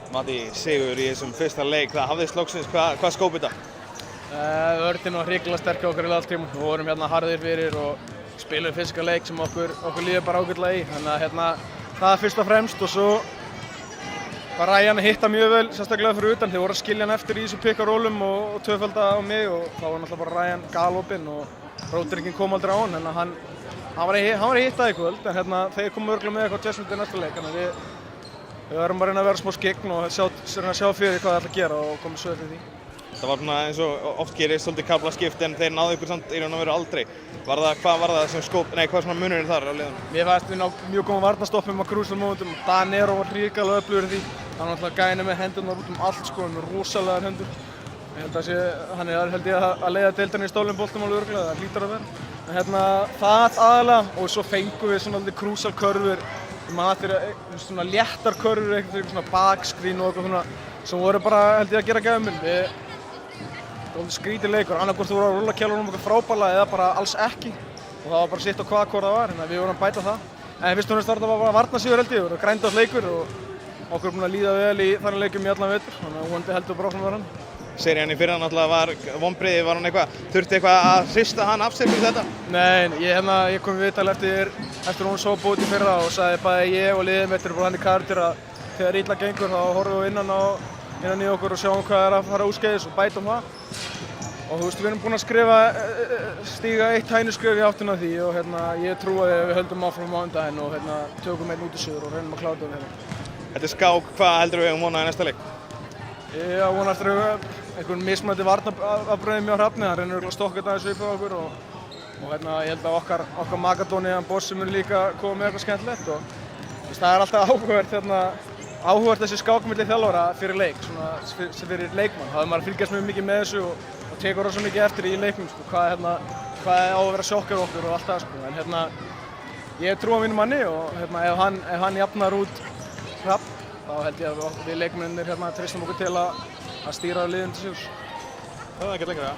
Matti, sigur í þessum fyrsta leik, það hafðist loksins, hvað skóp þetta? Vörnin var hrikalega sterk hjá okkur í allt tíma. Við vorum hérna harðir fyrir og spilum fyrsta leik sem okkur líður bara ágætlega í. Þannig að hérna, það er fyrst og fremst og svo var Ryan að hitta mjög vel, sérstaklega fyrir utan. Þeir voru að skilja hann eftir í þessu pick-and-rollum og tvöfalda á mig og þá var náttúrulega bara Ryan galopinn og rótiringin kom aldrei á hann. Þannig að hann var að hitta í kvöld, en hérna, þeir komu örugglega með eitthvað adjustment í næsta leik. Þannig að við verðum bara að reyna að vera smá skygn og sjá fyrir hvað það ætla að gera og koma svo fyrir því. Það var svona eins og oft gerist svolítið kaflaskipt en þeir náðu ykkur samt í raun og veru aldrei. Hvað var það sem skóp, hvað svona munurinn þar á liðunum? Mér fannst við ná mjög góðum varnarstoppum á crucial momentum. Danero var hrikalega öflugur í því. Hann var náttúrulega gæinn með hendurnar út allt sko, með rosalegar hendur. Ég held að hann held ég að leiða deildina í stólum boltum alveg örugglega, það hlýtur að vera. En hérna, það aðalega og svo fengum við svona crucial körfur. Svona léttar körfur, eitthvað svona bakscreen og eitthvað svona sem voru bara held ég að gera gæfumun. Það var skrítið leikur, annarkvort þú voru að rulla kjálunum okkar frábærlega eða bara alls ekki og það var bara sitt á hvort það var, þannig að við vorum að bæta það. En fyrst og fremst var þetta bara varnarsíður held ég, það voru grændað leikur og okkur er búin að líða vel í þannig leikum í allan vetur, þannig að vonandi heldur bara áfram að vera hann. Serían í fyrra náttúrulega var vonbrigði, var hann þurfti eitthvað að hrista hann af sér fyrir þetta? Nei, ég kom í viðtal eftir hún sópa út í fyrra og sagði bæði ég og liðið mitt eru bara hann í karakter að þegar illa gengur þá horfum við innan í okkur og sjáum hvað er að fara úrskeiðis og bætum það. Og þú veist, við erum búin að stíga eitt hænuskref í áttina að því og hérna, ég trúi að við höldum áfram á mánudaginn og hérna, tökum einn út í suður og reynum að klára þetta hérna. Þetta er skák, hvað heldur við vona í næsta leik? Ég vona eftir einhvern mismunandi varnarafbröðum hjá Hrafni, hann reynir að stokka þetta aðeins upp á okkur og hérna, ég held að okkar Magadóni Bossi mun líka koma með eitthvað skemmtilegt og það er alltaf áhugavert þessi skák milli þjálfara fyrir leik, svona fyrir leikmann. Það er maður að fylgjast mjög mikið með þessu og tekur rosa mikið eftir í leiknum, sko, hvað á að vera sjokkar okkur og allt það, sko. En hérna, ég trúi á mínum manni og hérna, ef hann jafnar út Hrafn, þá held ég að við leikmennir hérna treystum okkur til að stýra liðinu til sigurs. Það er ekkert lengra.